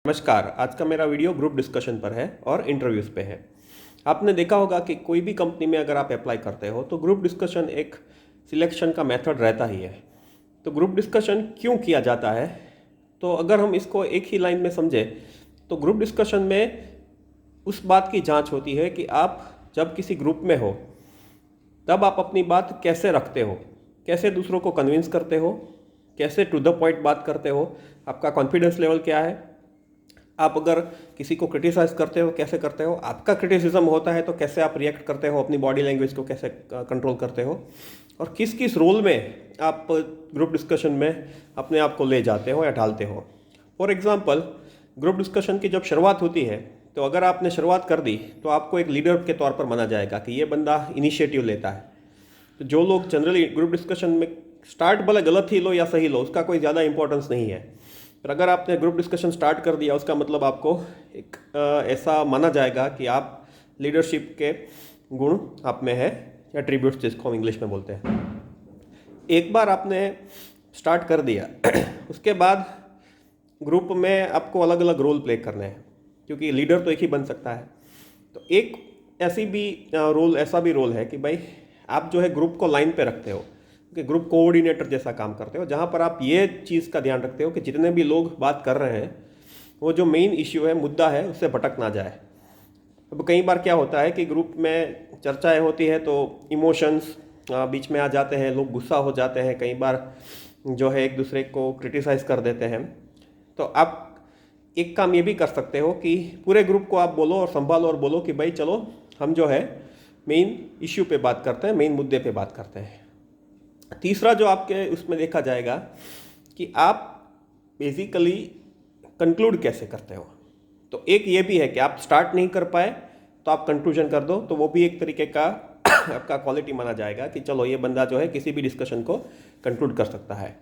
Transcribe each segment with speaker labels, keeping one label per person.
Speaker 1: नमस्कार। आज का मेरा वीडियो ग्रुप डिस्कशन पर है और इंटरव्यूज़ पे है। आपने देखा होगा कि कोई भी कंपनी में अगर आप अप्लाई करते हो तो ग्रुप डिस्कशन एक सिलेक्शन का मेथड रहता ही है। तो ग्रुप डिस्कशन क्यों किया जाता है, तो अगर हम इसको एक ही लाइन में समझें तो ग्रुप डिस्कशन में उस बात की जांच होती है कि आप जब किसी ग्रुप में हो तब आप अपनी बात कैसे रखते हो, कैसे दूसरों को कन्विंस करते हो, कैसे टू द पॉइंट बात करते हो, आपका कॉन्फिडेंस लेवल क्या है। आप अगर किसी को क्रिटिसाइज़ करते हो कैसे करते हो, आपका क्रिटिसिज्म होता है तो कैसे आप रिएक्ट करते हो, अपनी बॉडी लैंग्वेज को कैसे कंट्रोल करते हो, और किस किस रोल में आप ग्रुप डिस्कशन में अपने आप को ले जाते हो या ढालते हो। फॉर एग्जांपल, ग्रुप डिस्कशन की जब शुरुआत होती है तो अगर आपने शुरुआत कर दी तो आपको एक लीडर के तौर पर माना जाएगा कि ये बंदा इनिशिएटिव लेता है। तो जो लोग जनरली ग्रुप डिस्कशन में स्टार्ट भले गलत ही लो या सही लो, उसका कोई ज़्यादा इंपॉर्टेंस नहीं है, पर अगर आपने ग्रुप डिस्कशन स्टार्ट कर दिया उसका मतलब आपको एक ऐसा माना जाएगा कि आप लीडरशिप के गुण आप में है, एट्रीब्यूट्स जिसको हम इंग्लिश में बोलते हैं। एक बार आपने स्टार्ट कर दिया उसके बाद ग्रुप में आपको अलग अलग रोल प्ले करने हैं, क्योंकि लीडर तो एक ही बन सकता है। तो एक ऐसा भी रोल है कि भाई आप जो है ग्रुप को लाइन पे रखते हो, कि ग्रुप कोऑर्डिनेटर जैसा काम करते हो, जहाँ पर आप ये चीज़ का ध्यान रखते हो कि जितने भी लोग बात कर रहे हैं वो जो मेन इश्यू है, मुद्दा है, उससे भटक ना जाए। अब कई बार क्या होता है कि ग्रुप में चर्चाएं होती है तो इमोशंस बीच में आ जाते हैं, लोग गुस्सा हो जाते हैं, कई बार जो है एक दूसरे को क्रिटिसाइज़ कर देते हैं। तो आप एक काम ये भी कर सकते हो कि पूरे ग्रुप को आप बोलो और संभालो और बोलो कि भाई चलो हम जो है मेन इश्यू पे बात करते हैं, मेन मुद्दे पे बात करते हैं। तीसरा जो आपके उसमें देखा जाएगा कि आप बेसिकली कंक्लूड कैसे करते हो। तो एक ये भी है कि आप स्टार्ट नहीं कर पाए तो आप कंक्लूजन कर दो, तो वो भी एक तरीके का आपका क्वालिटी माना जाएगा कि चलो ये बंदा जो है किसी भी डिस्कशन को कंक्लूड कर सकता है।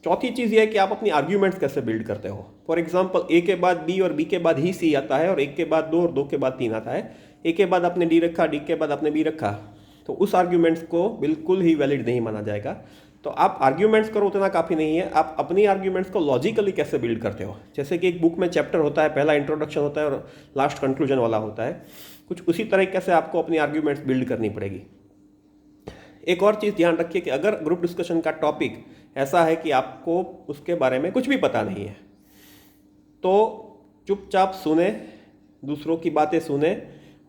Speaker 1: चौथी चीज़ ये है कि आप अपनी आर्ग्यूमेंट्स कैसे बिल्ड करते हो। फॉर एग्जांपल, ए के बाद बी और बी के बाद ही सी आता है, और एक के बाद दो और दो के बाद तीन आता है। ए के बाद आपने डी रखा, डी के बाद आपने बी रखा, तो उस आर्ग्यूमेंट्स को बिल्कुल ही वैलिड नहीं माना जाएगा। तो आप आर्ग्यूमेंट्स करो उतना काफ़ी नहीं है, आप अपनी आर्ग्यूमेंट्स को लॉजिकली कैसे बिल्ड करते हो। जैसे कि एक बुक में चैप्टर होता है, पहला इंट्रोडक्शन होता है और लास्ट कंक्लूजन वाला होता है, कुछ उसी तरीके से आपको अपनी आर्ग्यूमेंट्स बिल्ड करनी पड़ेगी। एक और चीज़ ध्यान रखिए कि अगर ग्रुप डिस्कशन का टॉपिक ऐसा है कि आपको उसके बारे में कुछ भी पता नहीं है तो चुपचाप सुने, दूसरों की बातें सुने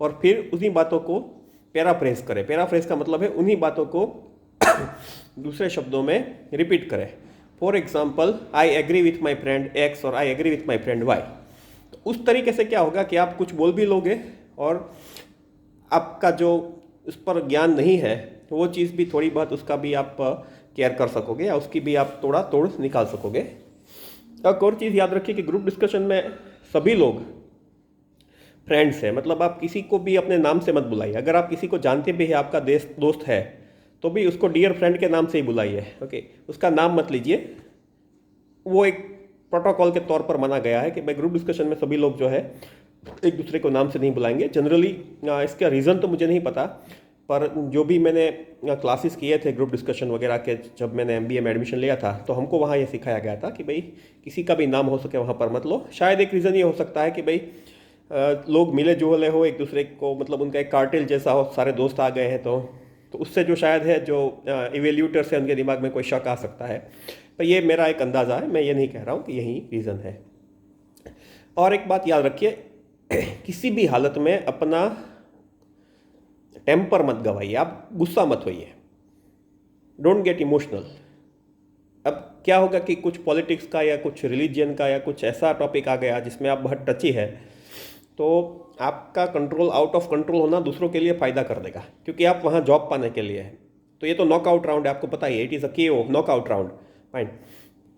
Speaker 1: और फिर उन्हीं बातों को पैराफ्रेज करें। पैराफ्रेज का मतलब है उन्हीं बातों को दूसरे शब्दों में रिपीट करें। For example, I agree with my friend X और I agree with my friend Y. तो उस तरीके से क्या होगा कि आप कुछ बोल भी लोगे और आपका जो उस पर ज्ञान नहीं है तो वो चीज़ भी थोड़ी बहुत उसका भी आप केयर कर सकोगे या उसकी भी आप थोड़ा तोड़ निकाल सकोगे। एक और चीज़ याद रखिए कि ग्रुप डिस्कशन में सभी लोग फ्रेंड्स हैं, मतलब आप किसी को भी अपने नाम से मत बुलाइए। अगर आप किसी को जानते भी हैं, आपका दोस्त है, तो भी उसको डियर फ्रेंड के नाम से ही बुलाइए। ओके, उसका नाम मत लीजिए। वो एक प्रोटोकॉल के तौर पर माना गया है कि भाई ग्रुप डिस्कशन में सभी लोग जो है एक दूसरे को नाम से नहीं बुलाएंगे। जनरली इसका रीज़न तो मुझे नहीं पता, पर जो भी मैंने क्लासेस किए थे ग्रुप डिस्कशन वगैरह के, जब मैंने एमबीए में एडमिशन लिया था तो हमको वहाँ ये सिखाया गया था कि भाई किसी का भी नाम हो सके वहाँ पर मत लो। शायद एक रीज़न ये हो सकता है कि भाई लोग मिले जुले हो एक दूसरे को, मतलब उनका एक कार्टेल जैसा हो, सारे दोस्त आ गए हैं तो उससे जो शायद है जो इवेल्यूटर्स है उनके दिमाग में कोई शक आ सकता है। पर ये मेरा एक अंदाज़ा है, मैं ये नहीं कह रहा हूँ कि यही रीज़न है। और एक बात याद रखिए, किसी भी हालत में अपना टेम्पर मत गवाइए, आप गुस्सा मत होइए, डोंट गेट इमोशनल। अब क्या होगा कि कुछ पॉलिटिक्स का या कुछ रिलीजन का या कुछ ऐसा टॉपिक आ गया जिसमें आप बहुत टची है, तो आपका कंट्रोल, आउट ऑफ कंट्रोल होना दूसरों के लिए फ़ायदा कर देगा, क्योंकि आप वहाँ जॉब पाने के लिए है। तो ये तो नॉकआउट राउंड है, आपको पता ही है, it is a KO, knockout round, fine.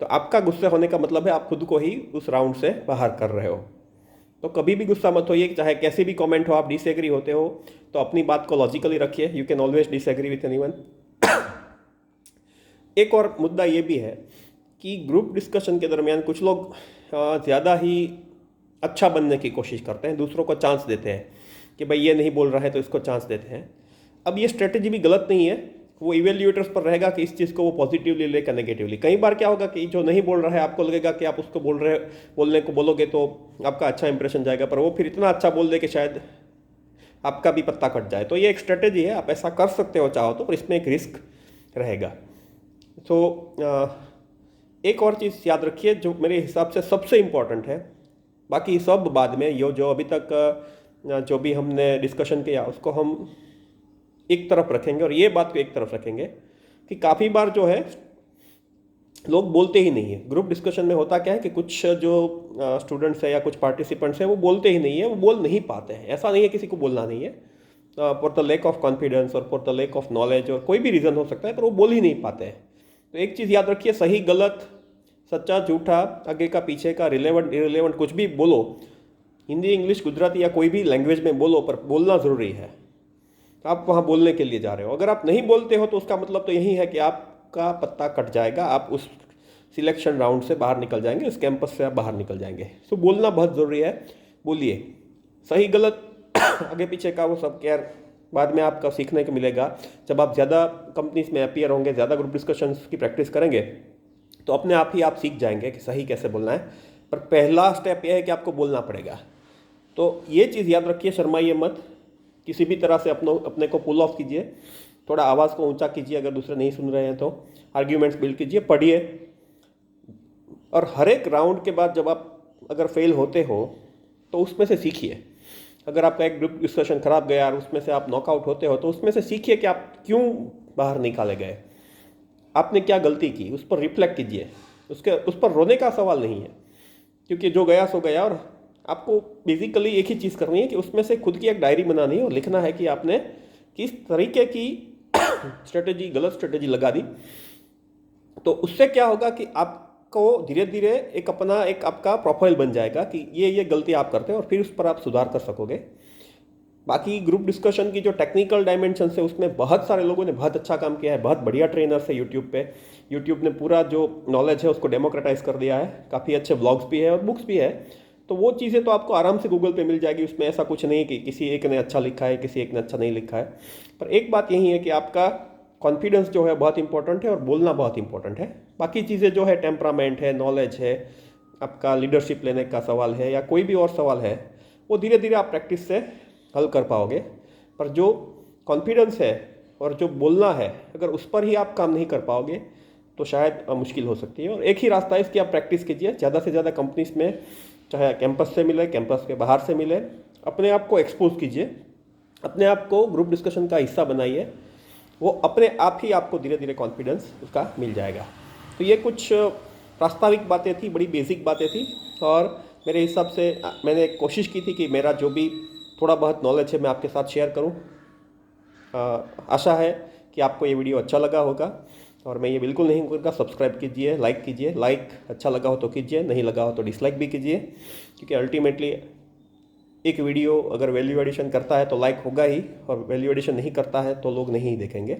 Speaker 1: तो आपका गुस्से होने का मतलब है आप खुद को ही उस राउंड से बाहर कर रहे हो। तो कभी भी गुस्सा मत होइए, चाहे कैसी भी कमेंट हो, आप डिसएग्री होते हो तो अपनी बात को लॉजिकली रखिए। You can always disagree with anyone. एक और मुद्दा ये भी है कि ग्रुप डिस्कशन के दरमियान कुछ लोग ज़्यादा ही अच्छा बनने की कोशिश करते हैं, दूसरों को चांस देते हैं कि भाई ये नहीं बोल रहा है तो इसको चांस देते हैं। अब ये स्ट्रेटजी भी गलत नहीं है। वो इवेल्यूएटर्स पर रहेगा कि इस चीज़ को वो पॉजिटिवली ले का नेगेटिवली। कई बार क्या होगा कि जो नहीं बोल रहा है आपको लगेगा कि आप उसको बोलने को बोलोगे तो आपका अच्छा इंप्रेशन जाएगा, पर वो फिर इतना अच्छा बोल दे कि शायद आपका भी पत्ता कट जाए। तो ये एक स्ट्रेटेजी है, आप ऐसा कर सकते हो चाहो तो, पर इसमें एक रिस्क रहेगा। तो एक और चीज़ याद रखिए जो मेरे हिसाब से सबसे इम्पॉर्टेंट है, बाकी सब बाद में, जो अभी तक जो भी हमने डिस्कशन किया उसको हम एक तरफ रखेंगे और ये बात को एक तरफ रखेंगे कि काफ़ी बार जो है लोग बोलते ही नहीं है। ग्रुप डिस्कशन में होता क्या है कि कुछ जो स्टूडेंट्स है या कुछ पार्टिसिपेंट्स हैं वो बोलते ही नहीं है, वो बोल नहीं पाते हैं। ऐसा नहीं है किसी को बोलना नहीं है, for the lack of confidence और for the lack of knowledge और कोई भी रीज़न हो सकता है, पर वो बोल ही नहीं पाते हैं। तो एक चीज़ याद रखिए, सही गलत, सच्चा झूठा, आगे का पीछे का, रिलेवेंट इरेलेवेंट, कुछ भी बोलो, हिंदी इंग्लिश गुजराती या कोई भी लैंग्वेज में बोलो, पर बोलना ज़रूरी है। आप वहाँ बोलने के लिए जा रहे हो। अगर आप नहीं बोलते हो तो उसका मतलब तो यही है कि आपका पत्ता कट जाएगा, आप उस सिलेक्शन राउंड से बाहर निकल जाएंगे, उस कैंपस से आप बाहर निकल जाएंगे। तो बोलना बहुत ज़रूरी है, बोलिए। सही गलत आगे पीछे का वो सब केयर बाद में आपका सीखने को मिलेगा। जब आप ज़्यादा कंपनीज में अपीयर होंगे, ज़्यादा ग्रुप डिस्कशंस की प्रैक्टिस करेंगे तो अपने आप ही आप सीख जाएंगे कि सही कैसे बोलना है। पर पहला स्टेप यह है कि आपको बोलना पड़ेगा। तो ये चीज़ याद रखिए, शर्माइए मत, किसी भी तरह से अपने को पुल ऑफ कीजिए, थोड़ा आवाज़ को ऊंचा कीजिए, अगर दूसरे नहीं सुन रहे हैं तो आर्ग्यूमेंट्स बिल्ड कीजिए, पढ़िए। और हर एक राउंड के बाद जब आप अगर फेल होते हो तो उसमें से सीखिए। अगर आपका एक ग्रुप डिस्कशन खराब गया और उसमें से आप नॉकआउट होते हो तो उसमें से सीखिए कि आप क्यों बाहर निकाले गए, आपने क्या गलती की, उस पर रिफ्लेक्ट कीजिए। उस पर रोने का सवाल नहीं है, क्योंकि जो गया सो गया। और आपको बेसिकली एक ही चीज़ करनी है कि उसमें से खुद की एक डायरी बनानी है और लिखना है कि आपने किस तरीके की स्ट्रेटेजी, गलत स्ट्रेटेजी लगा दी। तो उससे क्या होगा कि आपको धीरे धीरे एक आपका प्रोफाइल बन जाएगा कि ये गलती आप करते हो और फिर उस पर आप सुधार कर सकोगे। बाकी ग्रुप डिस्कशन की जो टेक्निकल डायमेंशन है उसमें बहुत सारे लोगों ने बहुत अच्छा काम किया है, बहुत बढ़िया ट्रेनर्स है यूट्यूब पे। यूट्यूब ने पूरा जो नॉलेज है उसको डेमोक्रेटाइज कर दिया है, काफ़ी अच्छे ब्लॉग्स भी है और बुक्स भी है। तो वो चीज़ें तो आपको आराम से गूगल पे मिल जाएगी। उसमें ऐसा कुछ नहीं कि किसी एक ने अच्छा लिखा है, किसी एक ने अच्छा नहीं लिखा है। पर एक बात यही है कि आपका कॉन्फिडेंस जो है बहुत इंपॉर्टेंट है और बोलना बहुत इंपॉर्टेंट है। बाकी चीज़ें जो है टेम्परामेंट है, नॉलेज है, आपका लीडरशिप लेने का सवाल है या कोई भी और सवाल है, वो धीरे धीरे आप प्रैक्टिस से हल कर पाओगे। पर जो कॉन्फिडेंस है और जो बोलना है, अगर उस पर ही आप काम नहीं कर पाओगे तो शायद मुश्किल हो सकती है। और एक ही रास्ता है इसकी, आप प्रैक्टिस कीजिए। ज़्यादा से ज़्यादा कंपनीज में, चाहे कैंपस से मिले, कैंपस के बाहर से मिले, अपने आप को एक्सपोज कीजिए, अपने आप को ग्रुप डिस्कशन का हिस्सा बनाइए। वो अपने आप ही आपको धीरे धीरे कॉन्फिडेंस उसका मिल जाएगा। तो ये कुछ प्रास्ताविक बातें थी, बड़ी बेसिक बातें थी। और मेरे हिसाब से मैंने कोशिश की थी कि मेरा जो भी थोड़ा बहुत नॉलेज है मैं आपके साथ शेयर करूं। आशा है कि आपको ये वीडियो अच्छा लगा होगा। और मैं ये बिल्कुल नहीं करूँगा, सब्सक्राइब कीजिए, लाइक कीजिए। लाइक अच्छा लगा हो तो कीजिए, नहीं लगा हो तो डिसलाइक भी कीजिए, क्योंकि अल्टीमेटली एक वीडियो अगर वैल्यू एडिशन करता है तो लाइक होगा ही, और वैल्यू एडिशन नहीं करता है तो लोग नहीं देखेंगे।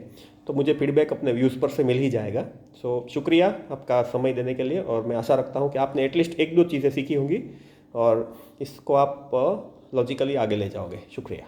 Speaker 1: तो मुझे फीडबैक अपने व्यूज़ पर से मिल ही जाएगा। सो शुक्रिया आपका समय देने के लिए। और मैं आशा रखता हूँ कि आपने एटलीस्ट 1-2 चीज़ें सीखी होंगी और इसको आप लॉजिकली आगे ले जाओगे। शुक्रिया।